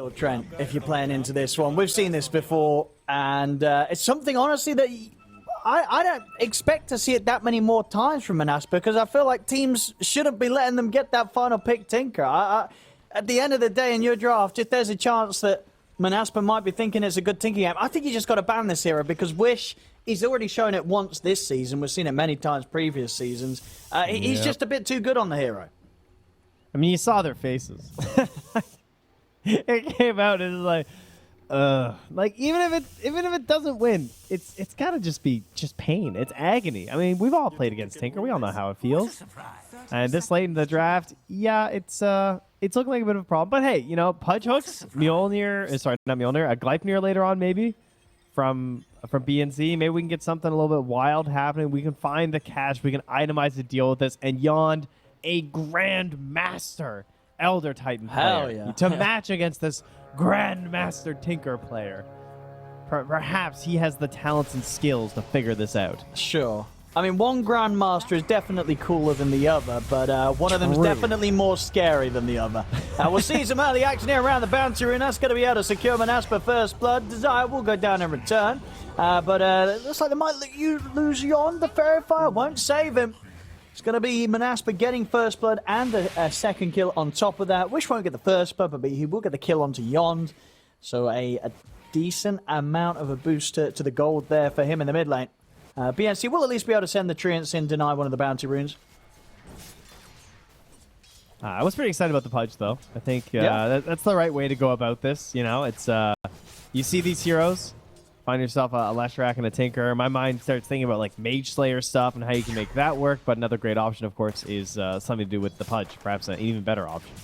little, Trent, if you're playing into this one. We've seen this before, and it's something, honestly, that I don't expect to see it that many more times from Monaspa, because I feel like teams shouldn't be letting them get that final pick Tinker. At the end of the day, in your draft, if there's a chance that Monaspa might be thinking it's a good Tinker game, I think you just got to ban this hero, because Wish, he's already shown it once this season. We've seen it many times previous seasons. He's just a bit too good on the hero. I mean, you saw their faces. It came out and it was like even if it doesn't win, it's gotta just be pain. It's agony. I mean, we've all played against Tinker. We all know how it feels. And this late in the draft, yeah, it's looking like a bit of a problem. But hey, you know, Pudge hooks, Mjolnir, sorry, not Mjolnir, a Gleipnir later on maybe from BNC. Maybe we can get something a little bit wild happening. We can find the cash. We can itemize the deal with this and Yond a Grandmaster Elder Titan player to match against this Grandmaster Tinker player. Perhaps he has the talents and skills to figure this out. Sure. I mean, one Grandmaster is definitely cooler than the other, but one of them is definitely more scary than the other. We'll see some early action here around the bounty rune. That's going to be able to secure Monaspa first blood. Desire will go down in return, but it looks like they might let you lose Yond. The Fairy Fire won't save him. It's going to be Monaspa getting first blood and a second kill on top of that. Wish won't get the first blood, but he will get the kill onto Yond. So a decent amount of a boost to the gold there for him in the mid lane. BNC will at least be able to send the Treants in, deny one of the bounty runes. I was pretty excited about the Pudge, though. I think that's the right way to go about this. You know, it's you see these heroes, find yourself a Leshrac and a Tinker. My mind starts thinking about like Mage Slayer stuff and how you can make that work. But another great option, of course, is something to do with the Pudge. Perhaps an even better option,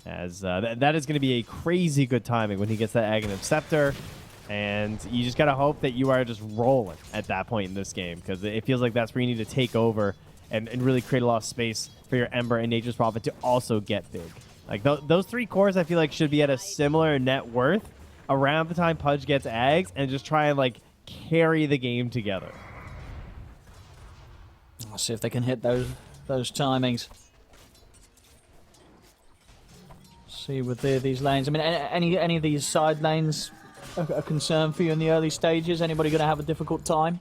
as that is going to be a crazy good timing when he gets that Aghanim Scepter. And you just got to hope that you are just rolling at that point in this game, because it feels like that's where you need to take over and really create a lot of space for your Ember and Nature's Prophet to also get big. Like those three cores, I feel like should be at a similar net worth around the time Pudge gets Ags, and just try and like carry the game together. Let's see if they can hit those timings. See with these lanes. I mean, any of these side lanes a concern for you in the early stages? Anybody going to have a difficult time?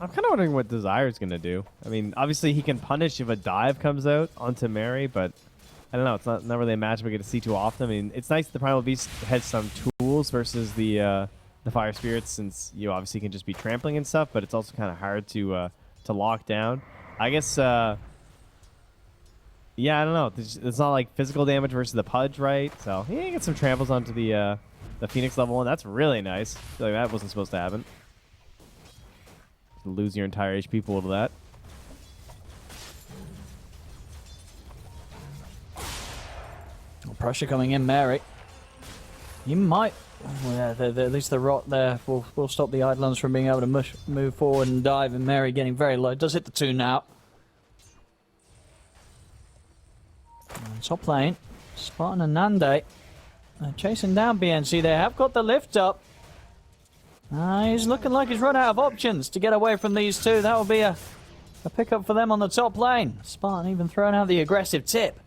I'm kind of wondering what Desire's going to do. I mean, obviously he can punish if a dive comes out onto Mary, but I don't know. It's not really a matchup we get to see too often. I mean, it's nice the Primal Beast has some tools versus the Fire Spirits, since you obviously can just be trampling and stuff, but it's also kind of hard to lock down. I guess, yeah, I don't know. It's not like physical damage versus the Pudge, right? So, yeah, you get some tramples onto the Phoenix level 1. That's really nice. I feel like that wasn't supposed to happen. Lose your entire HP pool to that. Pressure coming in, Mary. You might... Well, yeah, at least the rot there will stop the Eidolons from being able to move forward and dive, and Mary getting very low. Does hit the 2 now. Top lane. Spartan and Nande. Chasing down BNC. They have got the lift up. He's looking like he's run out of options to get away from these two. That will be a pickup for them on the top lane. Spartan even throwing out the aggressive tip.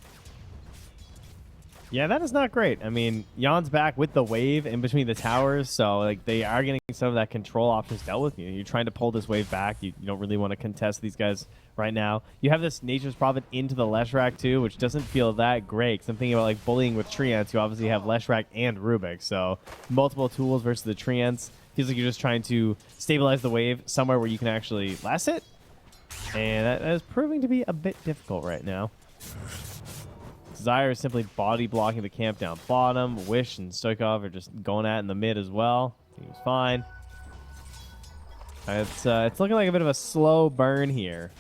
Yeah, that is not great. I mean, Yon's back with the wave in between the towers, so like they are getting some of that control options dealt with. You're trying to pull this wave back. You don't really want to contest these guys right now. You have this Nature's Prophet into the Leshrac too, which doesn't feel that great, because I'm thinking about like bullying with Treants. You obviously have Leshrac and Rubik, so multiple tools versus the Treants. Feels like you're just trying to stabilize the wave somewhere where you can actually last it, and that is proving to be a bit difficult right now. Desire is simply body blocking the camp down bottom. Wish and Stoikov are just going at it in the mid as well. He was fine. It's looking like a bit of a slow burn here,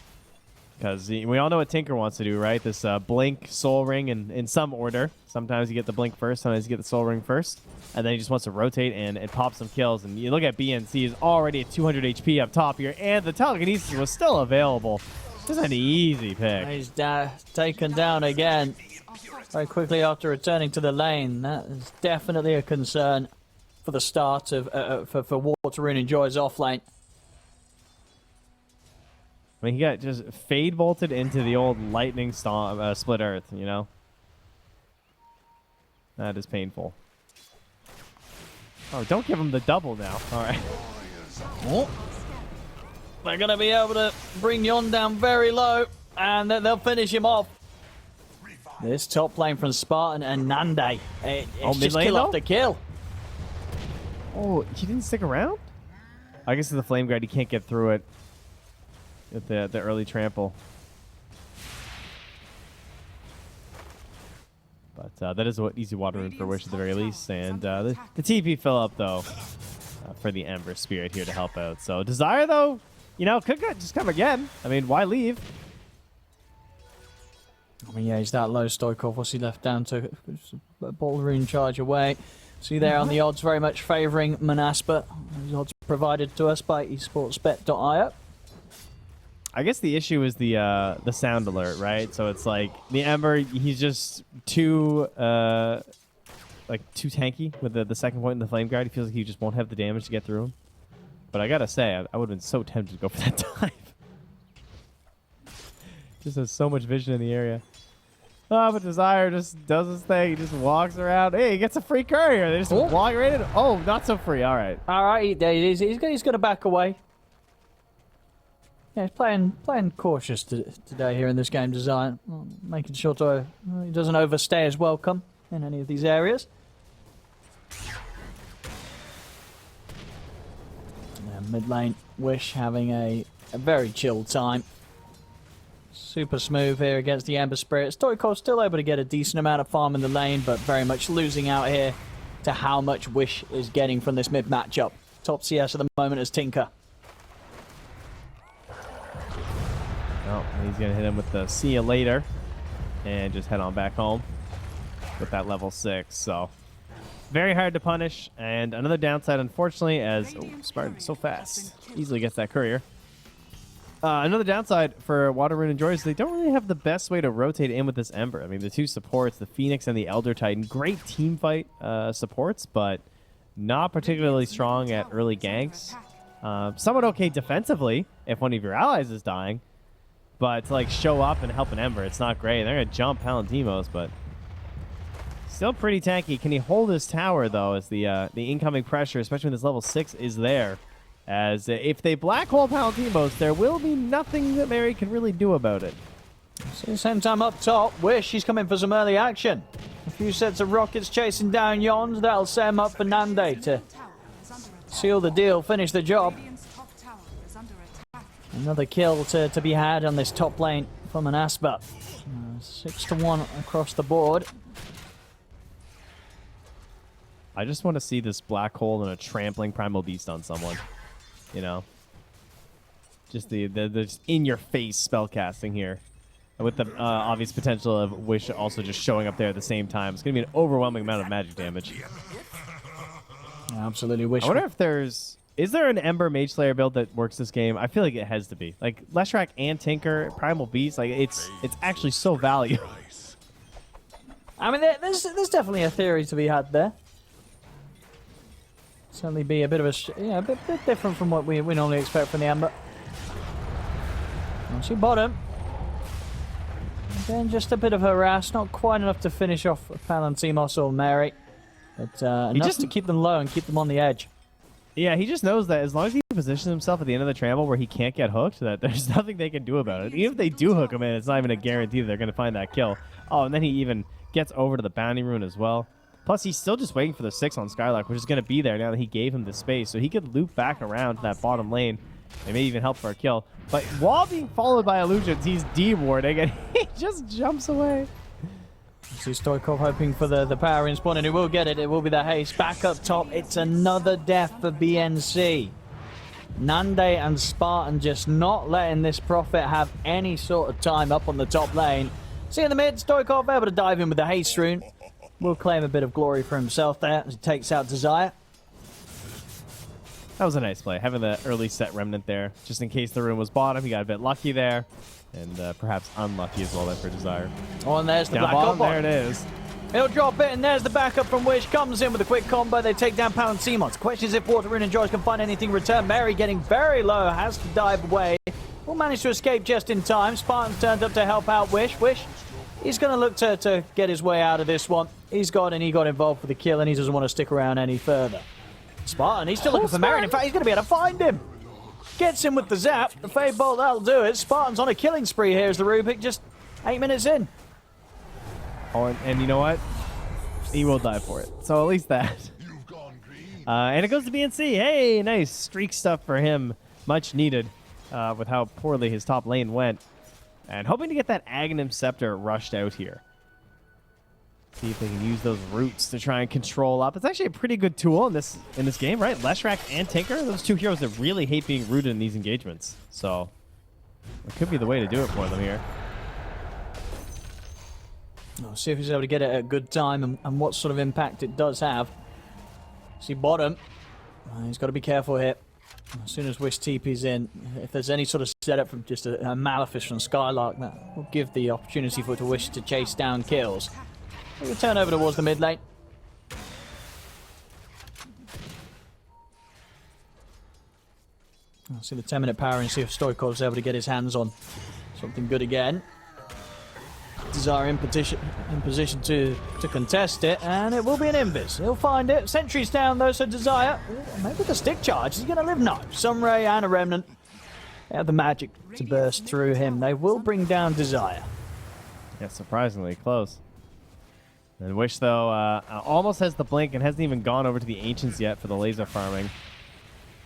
because we all know what Tinker wants to do, right? This Blink, Soul Ring, in some order. Sometimes you get the Blink first, sometimes you get the Soul Ring first, and then he just wants to rotate and pop some kills. And you look at BNC is already at 200 HP up top here, and the telekinesis was still available. Just an easy pick. He's taken down again very quickly after returning to the lane. That is definitely a concern for the start of for Water Rune and Joy's off lane. I mean, he got just fade bolted into the old lightning storm, split earth, you know. That is painful. Oh, don't give him the double now. All right. Oh. They're going to be able to bring Yon down very low, and then they'll finish him off. This top lane from Spartan and Nande. It's just kill after kill. Oh, he didn't stick around? I guess with the Flame Guard, he can't get through it with the early trample. But that is what easy water rune for Wish at the very least. And the TP fill up, though, for the Ember Spirit here to help out. So Desire, though, you know, could just come again. I mean, why leave? I mean, yeah, he's that low. Stoikov, what's he left down to? A ball rune charge away. See there on the odds, very much favouring Monaspa. Those odds provided to us by esportsbet.io. I guess the issue is the sound alert, right? So it's like the Ember, he's just too tanky with the second point in the Flame Guard. He feels like he just won't have the damage to get through him. But I gotta say, I would have been so tempted to go for that dive. Just has so much vision in the area. Oh, but Desire just does his thing. He just walks around. Hey, he gets a free courier. They just walk right in. Oh, not so free. All right. All right, there he is. He's going to back away. Yeah, he's playing cautious today here in this game design. Making sure he doesn't overstay his welcome in any of these areas. And mid lane, Wish having a very chilled time. Super smooth here against the Ember Spirit. Stoikov still able to get a decent amount of farm in the lane, but very much losing out here to how much Wish is getting from this mid matchup. Top CS at the moment is Tinker. Oh, he's going to hit him with the see you later and just head on back home with that level 6. So very hard to punish. And another downside, unfortunately, as Spartan's so fast, easily gets that courier. Another downside for Water Rune Enjoyers is they don't really have the best way to rotate in with this Ember. I mean, the two supports, the Phoenix and the Elder Titan, great team fight supports, but not particularly strong at early ganks. Somewhat okay defensively if one of your allies is dying, but to like show up and help an Ember, it's not great. They're going to jump Palantimos, but still pretty tanky. Can he hold his tower, though, as the incoming pressure, especially when this level 6 is there? As if they black hole Palantimos, there will be nothing that Mary can really do about it. So same time up top, Wish, he's coming for some early action. A few sets of rockets chasing down Yond. That'll set him up for Nande to seal the deal, finish the job. Another kill to be had on this top lane from Monaspa. 6-1 across the board. I just want to see this black hole and a trampling Primal Beast on someone. You know, just the just in-your-face spellcasting here, with the obvious potential of Wish also just showing up there at the same time. It's going to be an overwhelming amount of magic damage. Absolutely, Wish. I wonder if is there an Ember Mage Slayer build that works this game? I feel like it has to be. Like Leshrac and Tinker, Primal Beast, like it's actually so valuable. I mean, there's definitely a theory to be had there. Certainly be a bit of a bit different from what we normally expect from the Ember. Onto bottom. Again, just a bit of harass, not quite enough to finish off Palantimos or Mary, but enough to keep them low and keep them on the edge. Yeah, he just knows that as long as he positions himself at the end of the trample where he can't get hooked, that there's nothing they can do about it. Even if they do hook him in, it's not even a guarantee that they're going to find that kill. Oh, and then he even gets over to the bounty rune as well. Plus, he's still just waiting for the 6 on Skylark, which is going to be there now that he gave him the space. So he could loop back around to that bottom lane and maybe even help for a kill. But while being followed by illusions, he's D-warding and he just jumps away. See Stoikov hoping for the power in spawn, and he will get it. It will be the haste. Back up top, it's another death for BNC. Nande and Spartan just not letting this Prophet have any sort of time up on the top lane. See in the mid, Stoikov able to dive in with the haste rune. Will claim a bit of glory for himself there as he takes out Desire. That was a nice play, having the early set remnant there. Just in case the rune was bottom, he got a bit lucky there. And perhaps unlucky as well there for Desire. Oh, and there's the down black bottom, up. there it is. He'll drop it, and there's the backup from Wish. Comes in with a quick combo. They take down Palantimos. Question is if Water Rune and Joyce can find anything in return. Mary getting very low, has to dive away. Will manage to escape just in time. Spartan's turned up to help out Wish. Wish, he's going to look to get his way out of this one. He's gone and he got involved with the kill and he doesn't want to stick around any further. Spartan, he's still looking for Marin. In fact, he's going to be able to find him. Gets him with the zap. The Fade Bolt, that'll do it. Spartan's on a killing spree here as the Rubik just 8 minutes in. Oh, and you know what? He will die for it. So at least that. And it goes to BNC. Hey, nice streak stuff for him. Much needed with how poorly his top lane went. And hoping to get that Aghanim Scepter rushed out here. See if they can use those roots to try and control up. It's actually a pretty good tool in this game, right? Leshrac and Tinker, those two heroes that really hate being rooted in these engagements. So it could be the way to do it for them here. I'll see if he's able to get it at a good time and what sort of impact it does have. See bottom. He's got to be careful here. As soon as Wish TP's in, if there's any sort of setup from just a Malefice from Skylark, that will give the opportunity for it to Wish to chase down kills. We'll turn over towards the mid lane. I'll see the 10-minute power and see if Stoikov's able to get his hands on something good again. Desire in position to contest it, and it will be an invis. He'll find it. Sentry's down though, so Desire, maybe the stick charge. Is he going to live? No. Sunray and a Remnant. They have the magic to burst through him. They will bring down Desire. Yeah, surprisingly close. And Wish, though, almost has the blink and hasn't even gone over to the Ancients yet for the laser farming.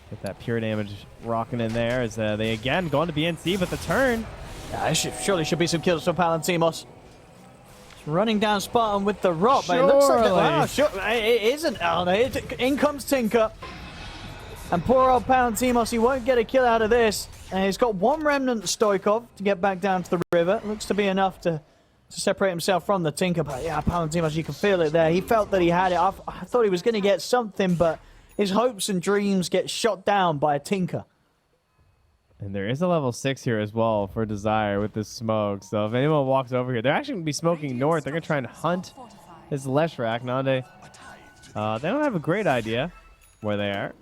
Get that pure damage rocking in there as they again go on to BNC, but the turn. Yeah, surely should be some kills for Palantimos. Running down Spartan with the rock, but it looks like it isn't. Oh, no, in comes Tinker. And poor old Palantimos, he won't get a kill out of this. And he's got one Remnant Stoikov to get back down to the river. Looks to be enough to separate himself from the Tinker. But yeah, Palantimos, you can feel it there. He felt that he had it. I thought he was going to get something, but his hopes and dreams get shot down by a Tinker. And there is a level 6 here as well for Desire with this smoke. So if anyone walks over here, they're actually going to be smoking north. They're going to try and hunt his Leshrac. Nande. They don't have a great idea where they are.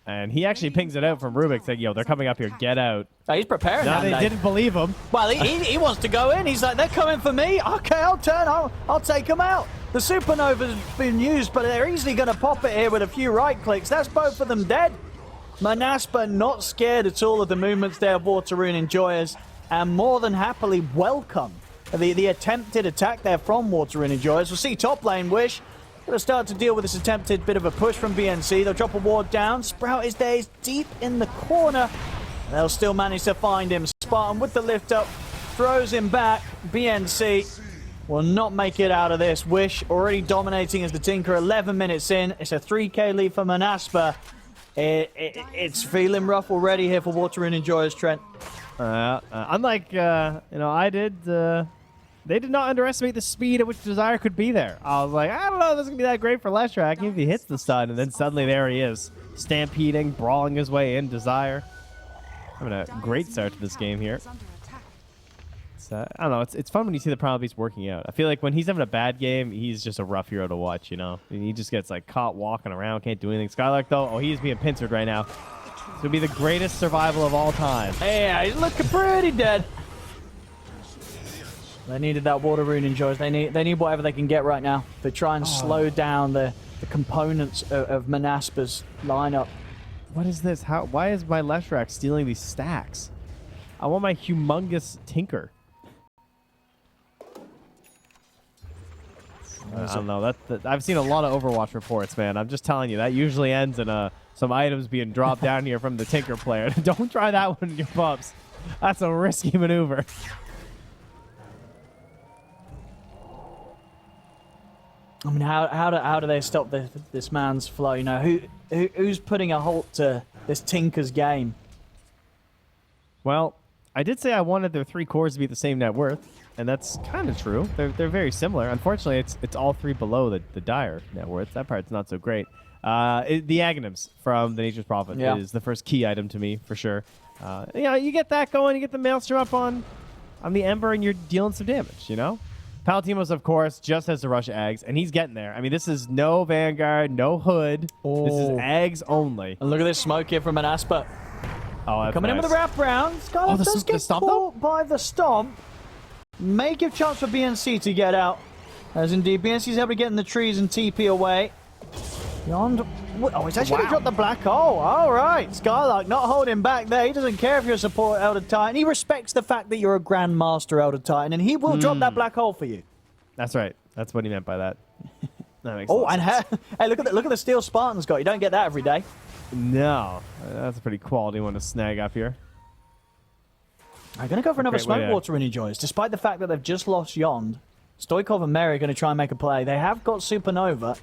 And he actually pings it out from Rubik saying, yo, they're coming up here. Get out. Oh, he's preparing now. They didn't believe him. Well, he wants to go in. He's like, they're coming for me. Okay, I'll turn. I'll take them out. The Supernova's been used, but they're easily going to pop it here with a few right clicks. That's both of them dead. Monaspa not scared at all of the movements there of Water Rune Enjoyers, and more than happily welcome the attempted attack there from Water Rune Enjoyers. We'll see top lane Wish going to start to deal with this attempted bit of a push from BNC. They'll drop a ward down. Sprout is there. He's deep in the corner. They'll still manage to find him. Spartan with the lift up throws him back. BNC will not make it out of this. Wish already dominating as the Tinker 11 minutes in. It's a 3k lead for Monaspa. It's feeling rough already here for Water Rune Enjoyers, Trent. Unlike, I did, they did not underestimate the speed at which Desire could be there. I was like, I don't know if this is going to be that great for Leshrac if he hits the stun, and then suddenly there he is, stampeding, brawling his way in. Desire having a great start to this game here. I don't know, it's fun when you see the Primal Beast working out. I feel like when he's having a bad game, he's just a rough hero to watch, you know? He just gets like caught walking around, can't do anything. Skylark though, oh, he's being pincered right now. It's gonna be the greatest survival of all time. Yeah, he's looking pretty dead. They needed that Water Rune Enjoyers. They need whatever they can get right now to try and slow down the components of Monaspa's lineup. What is this? Why is my Leshrac stealing these stacks? I want my humongous Tinker. I don't know. I've seen a lot of Overwatch reports, man. I'm just telling you, that usually ends in some items being dropped down here from the Tinker player. Don't try that one in your pups. That's a risky maneuver. I mean, how do they stop this man's flow? You know, who's putting a halt to this Tinker's game? Well, I did say I wanted their 3 cores to be the same net worth. And that's kind of true. They're very similar. Unfortunately, it's all 3 below the dire net worth. That part's not so great. The Aghanims from the Nature's Prophet is the first key item to me, for sure. You get that going, you get the Maelstrom up on the Ember, and you're dealing some damage, you know? Palantimos, of course, just has to rush Ags, and he's getting there. I mean, this is no Vanguard, no Hood. Oh. This is Ags only. And look at this smoke here from Monaspa. Oh, that's coming nice. in with a wraparound. Skylark does get caught by the stomp. May give chance for BNC to get out. As in DPS, he's able to get in the trees and TP away. Yond. Oh, he's actually dropped the black hole. All right. Skylark not holding back there. He doesn't care if you're a support Elder Titan. He respects the fact that you're a Grandmaster Elder Titan, and he will drop that black hole for you. That's right. That's what he meant by that. That makes sense. Hey, look at the steel Spartan's got. You don't get that every day. No. That's a pretty quality one to snag up here. I'm going to go for another smoke water Rune enjoys. Despite the fact that they've just lost Yond, Stoikov and Mary are going to try and make a play. They have got Supernova.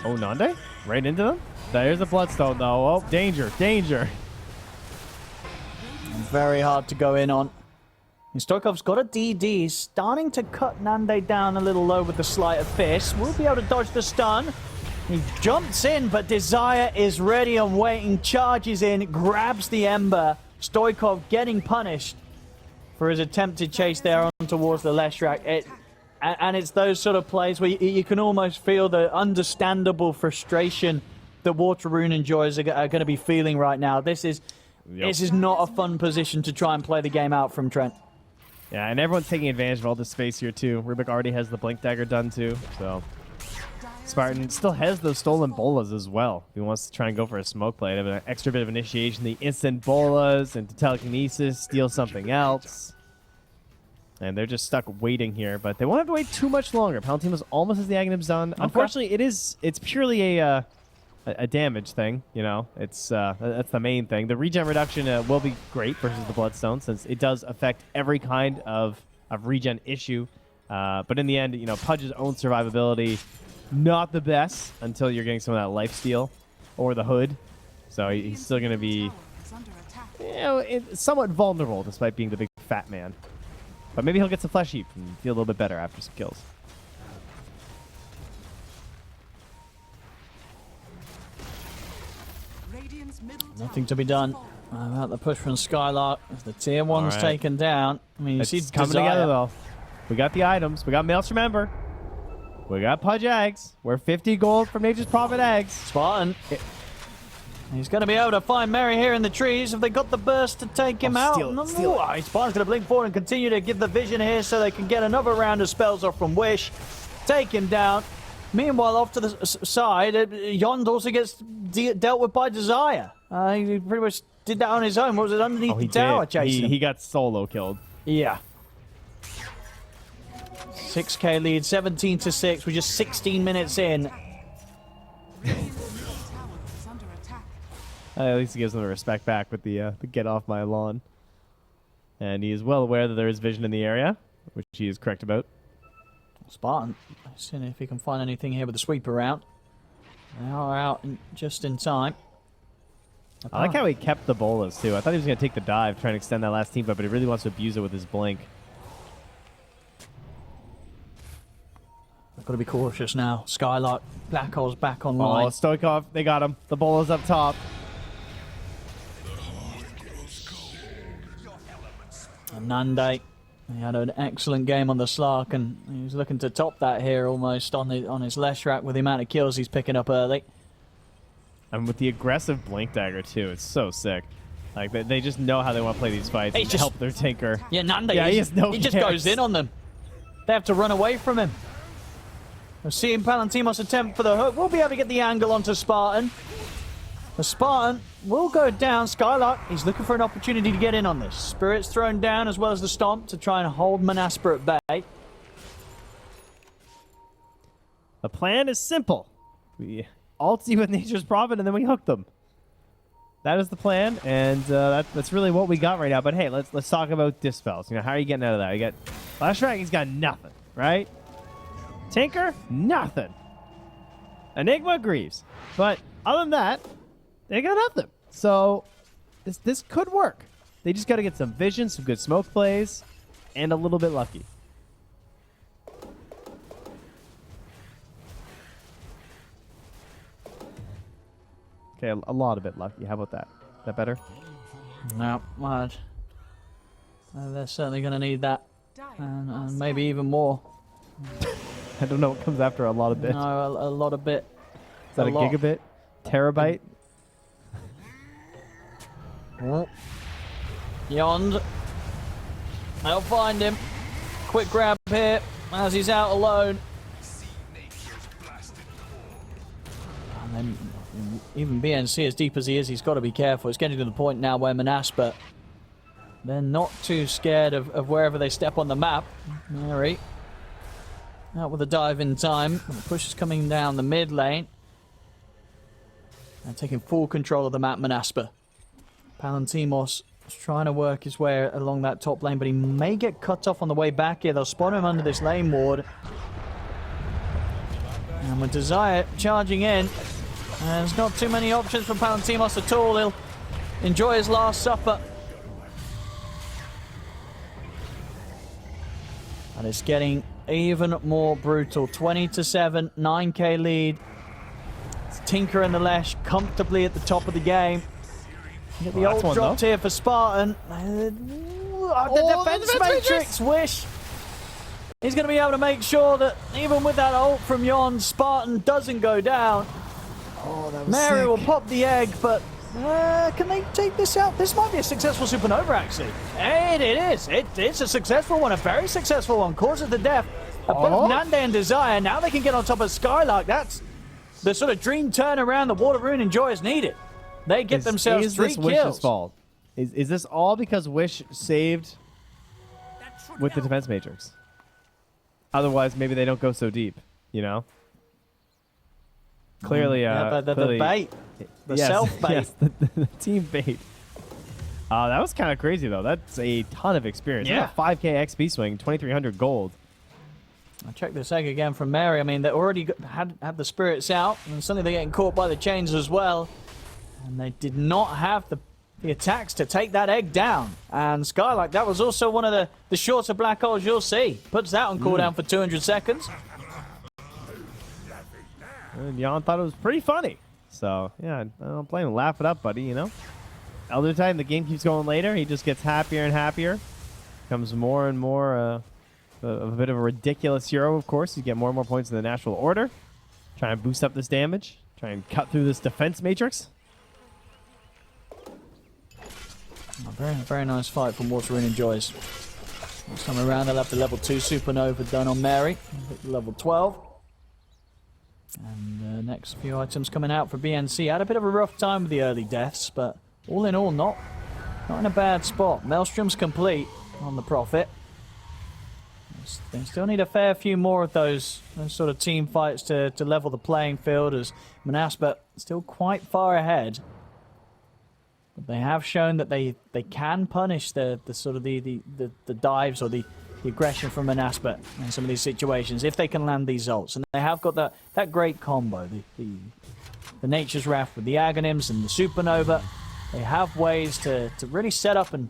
Oh, Nande? Right into them? There's a Bloodstone, though. Oh, danger, danger. Very hard to go in on. And Stoikov's got a DD. He's starting to cut Nande down a little low with the Sleight of Fist. Will be able to dodge the stun. He jumps in, but Desire is ready and waiting. Charges in, grabs the Ember. Stoikov getting punished for his attempted chase there on towards the Leshrac. And it's those sort of plays where you can almost feel the understandable frustration that Water Rune enjoys are going to be feeling right now. This is not a fun position to try and play the game out from, Trent. Yeah, and everyone's taking advantage of all this space here, too. Rubik already has the Blink Dagger done, too, so... Spartan still has those stolen bolas as well. If he wants to try and go for a smoke play, have an extra bit of initiation, the instant bolas into telekinesis, steal something else. And they're just stuck waiting here, but they won't have to wait too much longer. Palatine was almost has the Agnim's done. Okay. Unfortunately, it's purely a damage thing, you know. It's that's the main thing. The regen reduction will be great versus the Bloodstone, since it does affect every kind of regen issue. But in the end, you know, Pudge's own survivability, not the best until you're getting some of that lifesteal or the hood. So he's still going to be, you know, somewhat vulnerable despite being the big fat man. But maybe he'll get some flesh heap and feel a little bit better after some kills. Nothing to be done about the push from Skylark. As the tier 1's taken down. I mean, you see coming together, though. We got the items. We got Maelstrom Ember. We got Pudge Eggs. We're 50 gold from Nature's Prophet Eggs. Spartan. He's going to be able to find Mary here in the trees. Have they got the burst to take him out? Steal it. Spartan's going to blink forward and continue to give the vision here so they can get another round of spells off from Wish. Take him down. Meanwhile, off to the side, Yond also gets dealt with by Desire. He pretty much did that on his own. What was it, underneath the tower chasing him? He got solo killed. Yeah. 6k lead, 17-6. We're just 16 minutes in. At least he gives them the respect back with the get off my lawn. And he is well aware that there is vision in the area, which he is correct about. Spartan, seeing if he can find anything here with the sweep around. They are out just in time. I like how he kept the bolas, too. I thought he was going to take the dive, try and extend that last team, but he really wants to abuse it with his blink. I've got to be cautious now. Skylark, Black Hole's back online. Oh, Stoikov, they got him. The bola's up top. And Nande, he had an excellent game on the Slark, and he's looking to top that here almost on his Leshrac with the amount of kills he's picking up early. And with the aggressive Blink Dagger, too, it's so sick. Like, they just know how they want to play these fights and help their Tinker. Yeah, Nande, he just goes in on them. They have to run away from him. We're seeing Palantimos attempt for the hook. We'll be able to get the angle onto Spartan. The Spartan will go down. Skylark, he's looking for an opportunity to get in on this. Spirit's thrown down as well as the Stomp to try and hold Monaspa at bay. The plan is simple. We ulti with Nature's Prophet and then we hook them. That is the plan, and that's really what we got right now. But hey, let's talk about dispels. You know, how are you getting out of that? You got Leshrac, he's got nothing, right? Tinker, nothing. Enigma, Greaves. But other than that, they got nothing. So this could work. They just got to get some vision, some good smoke plays, and a little bit lucky. Okay, a lot of it lucky. How about that? Is that better? No, much. They're certainly going to need that. And maybe even more. I don't know what comes after a lot of bit. No, a lot of bit. Is that a gigabit? Terabyte? Yond. They'll find him. quick grab here as he's out alone. And then even BNC, as deep as he is, he's got to be careful. It's getting to the point now where Monaspa, they're not too scared of wherever they step on the map. Mary out with a dive in time. The push is coming down the mid lane. And taking full control of the map, Monaspa. Palantimos is trying to work his way along that top lane, but he may get cut off on the way back here. They'll spawn him under this lane ward. And with Desire charging in, there's not too many options for Palantimos at all. He'll enjoy his last supper. And it's getting even more brutal. 20-7, 9k lead. It's Tinker and the Lesh comfortably at the top of the game. You get the ult dropped here for Spartan. The defense matrix, Wish. He's going to be able to make sure that even with that ult from Yon, Spartan doesn't go down. Oh, that was Mary sick. will pop the egg, but can they take this out? This might be a successful supernova, actually. It is. It's a successful one, a very successful one. Causes the death of both Nande and Desire. Now they can get on top of Skylark. That's the sort of dream turnaround that Water Rune and Joy is needed. They get themselves 3 kills. Wish's fault? Is this all because Wish saved with the defense matrix? Otherwise, maybe they don't go so deep, you know? Clearly, the bait. The self-bait. Yes, the team bait. That was kind of crazy, though. That's a ton of experience. Yeah. 5k XP swing, 2,300 gold. I'll check this egg again from Mary. I mean, they already had the spirits out, and suddenly they're getting caught by the chains as well. And they did not have the attacks to take that egg down. And Skylark, that was also one of the shorter black holes you'll see. Puts that on cooldown for 200 seconds. And Jan thought it was pretty funny. So, yeah, I don't blame him. Laugh it up, buddy, you know? Elder Titan, the game keeps going later. He just gets happier and happier. Becomes more and more a bit of a ridiculous hero, of course. You get more and more points in the natural order. Try and boost up this damage. Try and cut through this defense matrix. A very, very nice fight from Water Rune and Joyce. Next time around, they'll have the level 2 supernova done on Mary. Level 12. And the next few items coming out for BNC. Had a bit of a rough time with the early deaths, but all in all, not in a bad spot. Maelstrom's complete on the Prophet. They still need a fair few more of those sort of team fights to level the playing field, as Monaspa still quite far ahead. But they have shown that they can punish the sort of the dives or the aggression from Monaspa in some of these situations if they can land these ults. And they have got that great combo, the Nature's Wrath with the Aghanims and the Supernova. They have ways to really set up and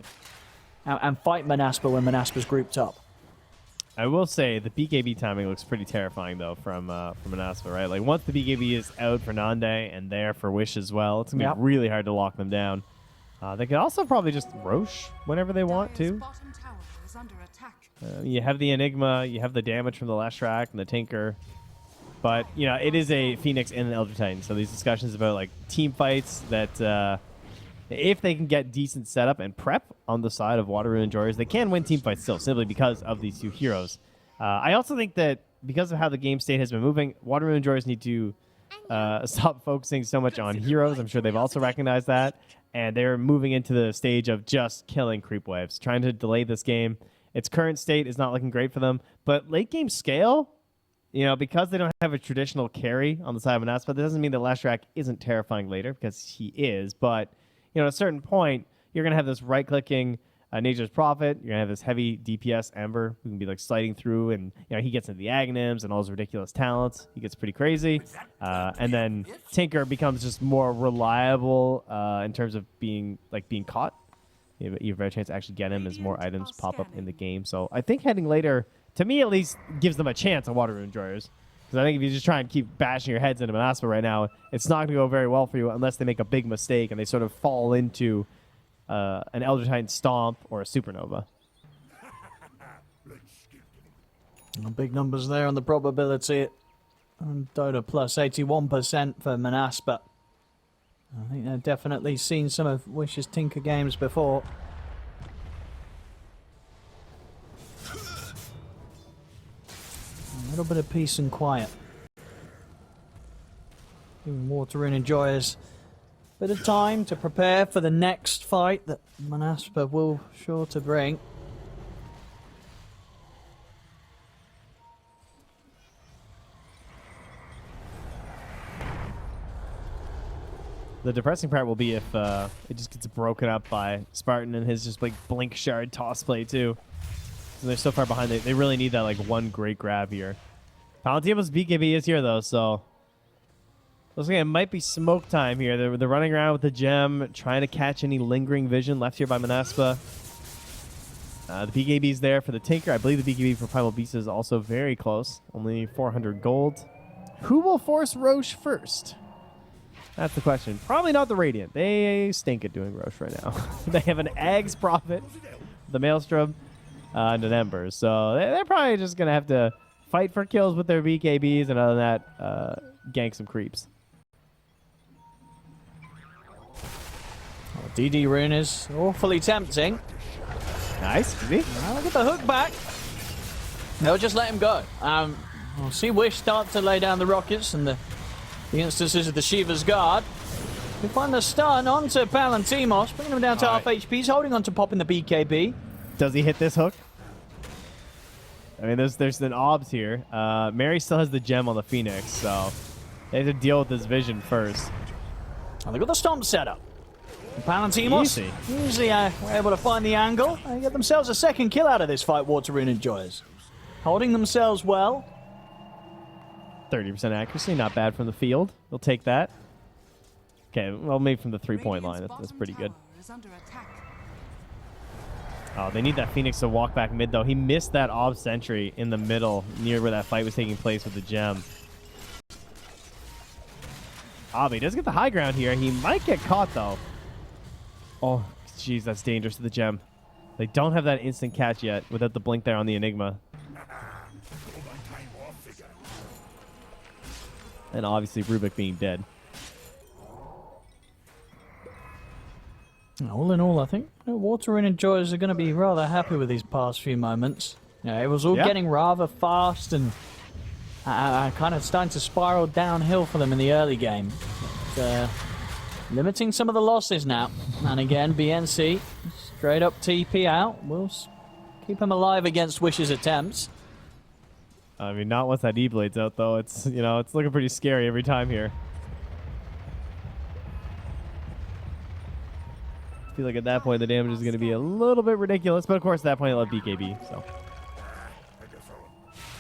fight Monaspa when Monaspa's grouped up. I will say the BKB timing looks pretty terrifying, though, from Monaspa, right? Like, once the BKB is out for Nande and there for Wish as well, it's going to be really hard to lock them down. They can also probably just Roche whenever they want to. You have the Enigma, you have the damage from the Leshrac and the Tinker. But, you know, it is a Phoenix and an Elder Titan, so these discussions about, like, team fights that... if they can get decent setup and prep on the side of Water Rune and Joyers, they can win team fights still, simply because of these two heroes. I also think that because of how the game state has been moving, Water Rune and Joyers need to stop focusing so much on heroes. I'm sure they've also recognized that. And they're moving into the stage of just killing creep waves, trying to delay this game. Its current state is not looking great for them. But late game scale, you know, because they don't have a traditional carry on the side of Monaspa, that doesn't mean that Leshrac isn't terrifying later, because he is. But you know, at a certain point, you're going to have this right-clicking Nature's Prophet. You're going to have this heavy DPS Ember who can be like sliding through, and you know he gets into the Aghanims and all his ridiculous talents. He gets pretty crazy. And then Tinker becomes just more reliable in terms of being caught. You have a better chance to actually get him as more items pop up in the game. So I think heading later, to me at least, gives them a chance on Water Rune Joyers. Because I think if you just try and keep bashing your heads into Monaspa right now, it's not going to go very well for you unless they make a big mistake and they sort of fall into an Elder Titan Stomp or a Supernova. Big numbers there on the probability. And Dota plus 81% for Monaspa. I think they've definitely seen some of Wish's Tinker games before. little bit of peace and quiet. Giving Water Rune Enjoyers a bit of time to prepare for the next fight that Monaspa will sure to bring. The depressing part will be if it just gets broken up by Spartan and his just like blink shard toss play too. So they're so far behind. They really need that like one great grab here. Palantino's BKB is here though, so looks like it might be smoke time here. They're running around with the gem, trying to catch any lingering vision left here by Monaspa. The BKB's there for the Tinker. I believe the BKB for Primal Beast is also very close. Only 400 gold. Who will force Roche first? That's the question. Probably not the Radiant. They stink at doing Roche right now. They have an Ags Prophet, the Maelstrom, and an Ember. So they're probably just going to have to fight for kills with their BKBs, and other than that, gank some creeps. Oh, DD Rune is awfully tempting. Nice. See? I'll get the hook back. They'll just let him go. We'll see Wish start to lay down the rockets and the instances of the Shiva's Guard. We find the stun onto Palantimos, bringing him down to half HP. He's holding on to popping the BKB. Does he hit this hook? I mean, there's an obs here. Mary still has the gem on the Phoenix, so they have to deal with this vision first. Oh, they got the stomp set up. Palantimos usually were able to find the angle and get themselves a second kill out of this fight, Water Rune Enjoyers. Holding themselves well. 30% accuracy, not bad from the field. They'll take that. Okay, well, maybe from the three-point line. That's pretty good. Oh, they need that Phoenix to walk back mid, though. He missed that Ob Sentry in the middle, near where that fight was taking place with the gem. Ob, he does get the high ground here. He might get caught, though. Oh, jeez, that's dangerous to the gem. They don't have that instant catch yet without the blink there on the Enigma. And obviously Rubik being dead. All in all, I think Water Rune Enjoyers are going to be rather happy with these past few moments. Yeah, it was all getting rather fast and kind of starting to spiral downhill for them in the early game. But, limiting some of the losses now. And again, BNC straight up TP out. We'll keep him alive against Wish's attempts. I mean, not once that E-Blade's out, though. It's, you know, it's looking pretty scary every time here. I feel like at that point the damage is going to be a little bit ridiculous, but of course at that point they'll have BKB, so.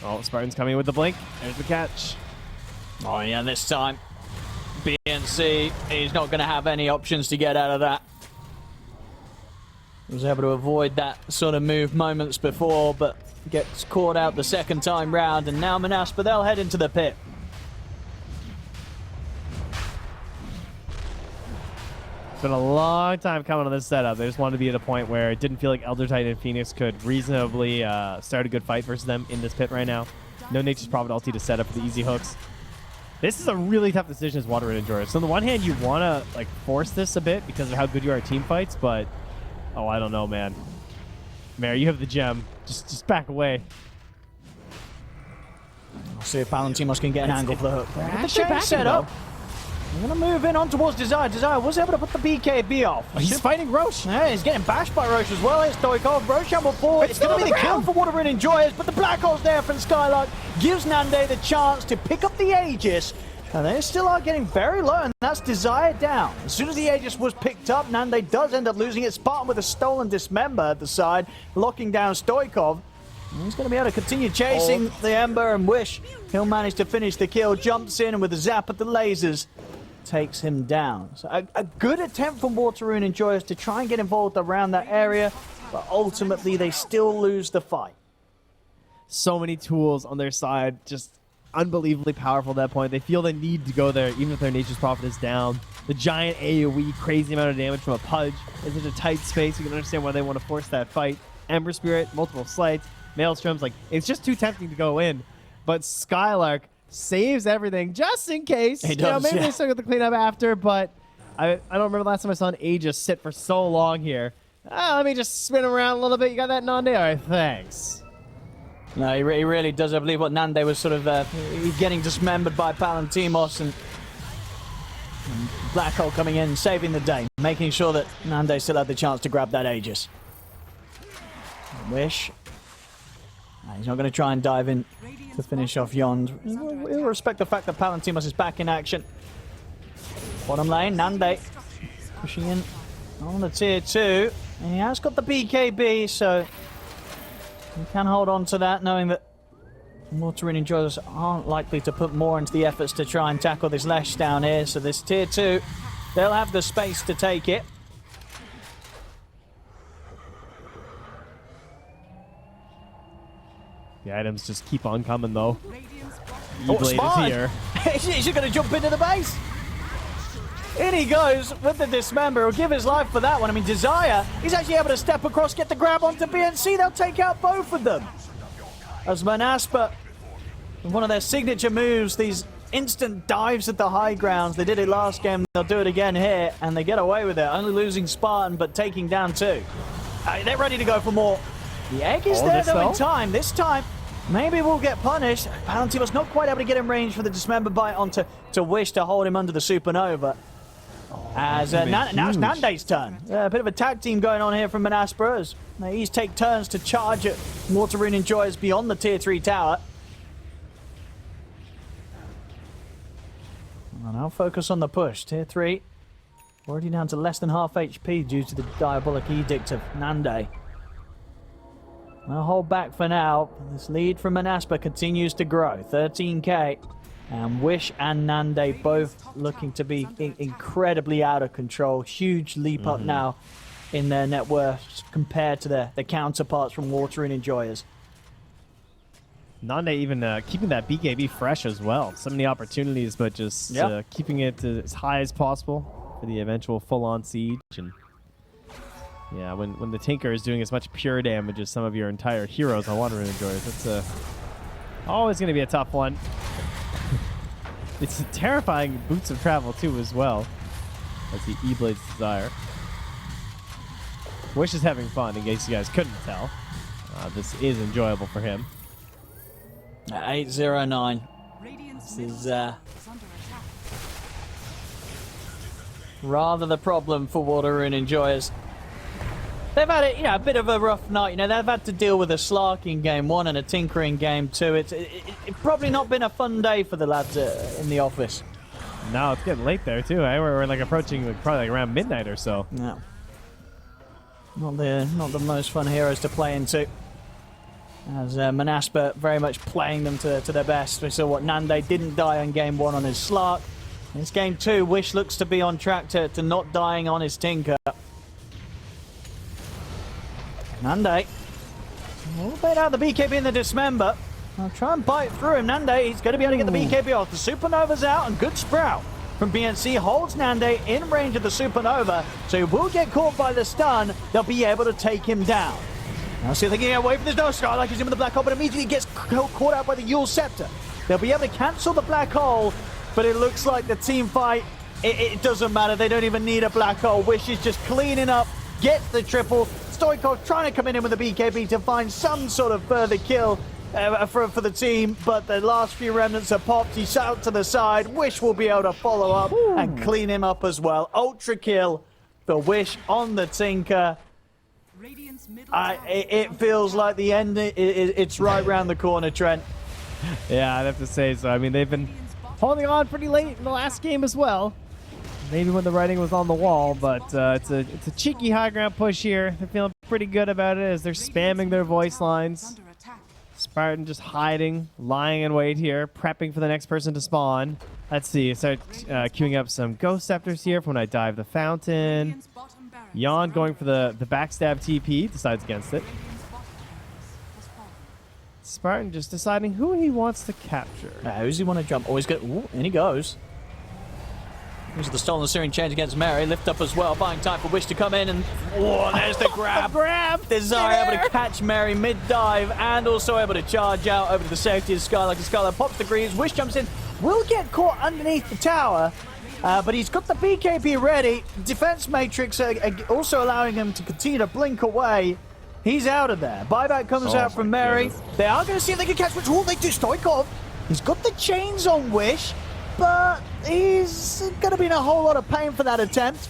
Oh, Spartan's coming with the blink. There's the catch. Oh yeah, this time BNC is not going to have any options to get out of that. He was able to avoid that sort of move moments before, but gets caught out the second time round, and now Monaspa, they'll head into the pit. It's been a long time coming on this setup. They just wanted to be at a point where it didn't feel like Elder Titan and Phoenix could reasonably start a good fight versus them in this pit right now. No Nature's Prophet ulti to set up for the easy hooks. This is a really tough decision as Water Rune Enjoyers. So on the one hand, you want to like force this a bit because of how good you are at team fights, but oh, I don't know, man. Mary, you have the gem. Just back away. I'll see if Palantimos can get an angle for the hook. Get the chain set up. I'm going to move in on towards Desire. Desire was able to put the BKB off. Oh, he's fighting Roche. Yeah, he's getting bashed by Roche as well. It's Stoikov. Roche amble forward. It's going to be the kill for Water Rune Enjoyers, but the Black Hole's there from Skylark. Gives Nande the chance to pick up the Aegis. And they still are getting very low, and that's Desire down. As soon as the Aegis was picked up, Nande does end up losing it. Spartan with a stolen Dismember at the side, locking down Stoikov. He's going to be able to continue chasing the Ember, and Wish he'll manage to finish the kill. Jumps in, and with a zap at the lasers, takes him down. So a good attempt from Water Rune Enjoyers to try and get involved around that area, but ultimately they still lose the fight. So many tools on their side, just unbelievably powerful at that point. They feel the need to go there, even if their Nature's Prophet is down. The giant AoE, crazy amount of damage from a Pudge in such a tight space. You can understand why they want to force that fight. Ember Spirit, multiple slights, Maelstroms, like, it's just too tempting to go in. But Skylark saves everything just in case. He does, maybe they still get the cleanup after, but I don't remember the last time I saw an Aegis sit for so long here. Let me just spin around a little bit. You got that Nande? All right, thanks. No, he really does. I believe what Nande was sort of getting dismembered by Palantimos, and Black Hole coming in, saving the day, making sure that Nande still had the chance to grab that Aegis. Wish. He's not going to try and dive in to finish off Yond. We'll respect the fact that Palantimos is back in action. Bottom lane, Nande pushing in on the tier 2. And he has got the BKB, so he can hold on to that, knowing that Rune enjoyers aren't likely to put more into the efforts to try and tackle this Lesh down here. So this tier 2, they'll have the space to take it. The items just keep on coming, though. E-Blade is here. He's going to jump into the base. In he goes with the Dismember. He'll give his life for that one. I mean, Desire, he's actually able to step across, get the grab onto BNC. They'll take out both of them. As Monaspa, one of their signature moves, these instant dives at the high grounds. They did it last game. They'll do it again here, and they get away with it. Only losing Spartan, but taking down 2. They're ready to go for more. The egg is there, though, in time. This time, maybe we'll get punished. Palantir was not quite able to get in range for the Dismember bite onto Wish to hold him under the Supernova. As now it's Nande's turn. A bit of a tag team going on here from Monaspa as they each take turns to charge at Rune enjoyers beyond the tier 3 tower. And I'll focus on the push. Tier 3 already down to less than half HP due to the diabolic edict of Nande. I'll hold back for now. This lead from Monaspa continues to grow. 13k. And Wish and Nande both looking to be incredibly out of control. Huge leap up now in their net worth compared to their counterparts from Rune enjoyers. Nande even keeping that BKB fresh as well. So many opportunities, but just keeping it as high as possible for the eventual full-on siege. And yeah, when the Tinker is doing as much pure damage as some of your entire heroes on Rune enjoyers, that's always going to be a tough one. It's terrifying boots of travel too as well. That's the E-Blade's Desire. Wish is having fun, in case you guys couldn't tell. This is enjoyable for him. 809. This is rather the problem for Rune enjoyers. They've had a bit of a rough night. They've had to deal with a Slark in game 1 and a Tinker in game 2. It's probably not been a fun day for the lads in the office. No, it's getting late there too. We're like approaching probably around midnight or so. No, not the most fun heroes to play into. As Monaspa very much playing them to their best. We saw what Nande didn't die on game 1 on his Slark. In this game 2, Wish looks to be on track to not dying on his Tinker. Nande. We'll bait out the BKB in the Dismember. I'll try and bite through him. Nande, he's going to be able to get the BKB off. The Supernova's out, and good sprout from BNC holds Nande in range of the Supernova, so he will get caught by the stun. They'll be able to take him down. Now see if they can get away from this. No, Skylark is in with the Black Hole, but immediately gets caught out by the Yule Scepter. They'll be able to cancel the Black Hole, but it looks like the team fight, it doesn't matter. They don't even need a Black Hole. Wish is just cleaning up, gets the triple. Stoikov trying to come in with the BKB to find some sort of further kill for the team, but the last few remnants are popped. He's out to the side. Wish will be able to follow up and clean him up as well. Ultra kill for Wish on the Tinker. It feels like the end, it's right round the corner, Trent. Yeah, I'd have to say so. I mean, they've been holding on pretty late in the last game as well. Maybe when the writing was on the wall, but it's a cheeky high ground push here. They're feeling pretty good about it as they're spamming their voice lines. Spartan just hiding, lying in wait here, prepping for the next person to spawn. Let's see, start queuing up some Ghost Scepters here for when I dive the fountain. Yon going for the backstab TP, decides against it. Spartan just deciding who he wants to capture. Who's he want to jump? Always good. Ooh, in he goes. There's the stolen Syrian change against Mary. Lift up as well, buying time for Wish to come in, and there's the grab. Desire able to catch Mary mid-dive and also able to charge out over to the safety of Skylark. And Skylark pops the greaves. Wish jumps in. Will get caught underneath the tower, but he's got the BKB ready. Defense Matrix also allowing him to continue to blink away. He's out of there. Buyback comes Oh out from my Mary. goodness. They are going to see if they can catch Wish. Oh, they do. Stoikov. He's got the chains on Wish, but he's going to be in a whole lot of pain for that attempt,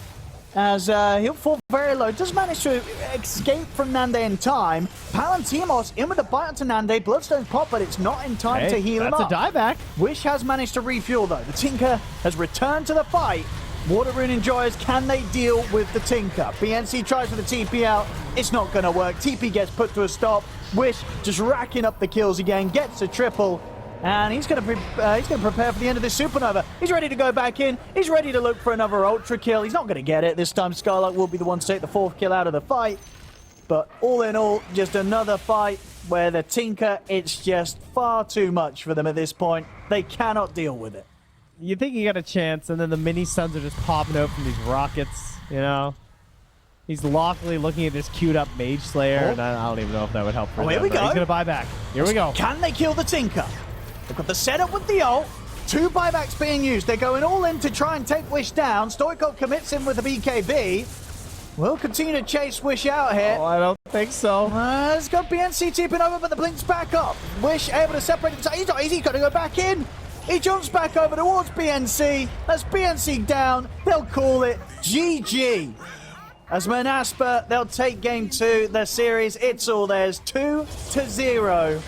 as he'll fall very low. Does manage to escape from Nande in time. Palantimos in with the bite onto Nande. Bloodstone's pop, but it's not in time to heal him up. That's a dieback. Wish has managed to refuel, though. The Tinker has returned to the fight. Water Rune Enjoyers, can they deal with the Tinker? BNC tries for the TP out. It's not going to work. TP gets put to a stop. Wish just racking up the kills again. Gets a triple. And he's going to prepare for the end of this supernova. He's ready to go back in. He's ready to look for another ultra kill. He's not going to get it this time. Skylark will be the one to take the 4th kill out of the fight. But all in all, just another fight where the Tinker, it's just far too much for them at this point. They cannot deal with it. You think you got a chance, and then the mini suns are just popping out from these rockets, you know? He's lockily looking at this queued up Mage Slayer, and I don't even know if that would help for him. Here we go. He's going to buy back. Here we go. Can they kill the Tinker? They've got the setup with the ult. 2 buybacks being used. They're going all in to try and take Wish down. Stoikov commits him with the BKB. We'll continue to chase Wish out here. Oh, I don't think so. It's got BNC tipping over, but the blink's back up. Wish able to separate himself. He's not easy. He's got to go back in. He jumps back over towards BNC. That's BNC down. They'll call it GG. As Monaspa, they'll take game 2. The series, it's all theirs. 2-0.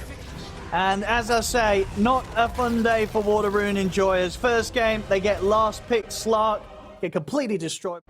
And as I say, not a fun day for Water Rune Enjoyers. First game, they get last pick Slark, get completely destroyed.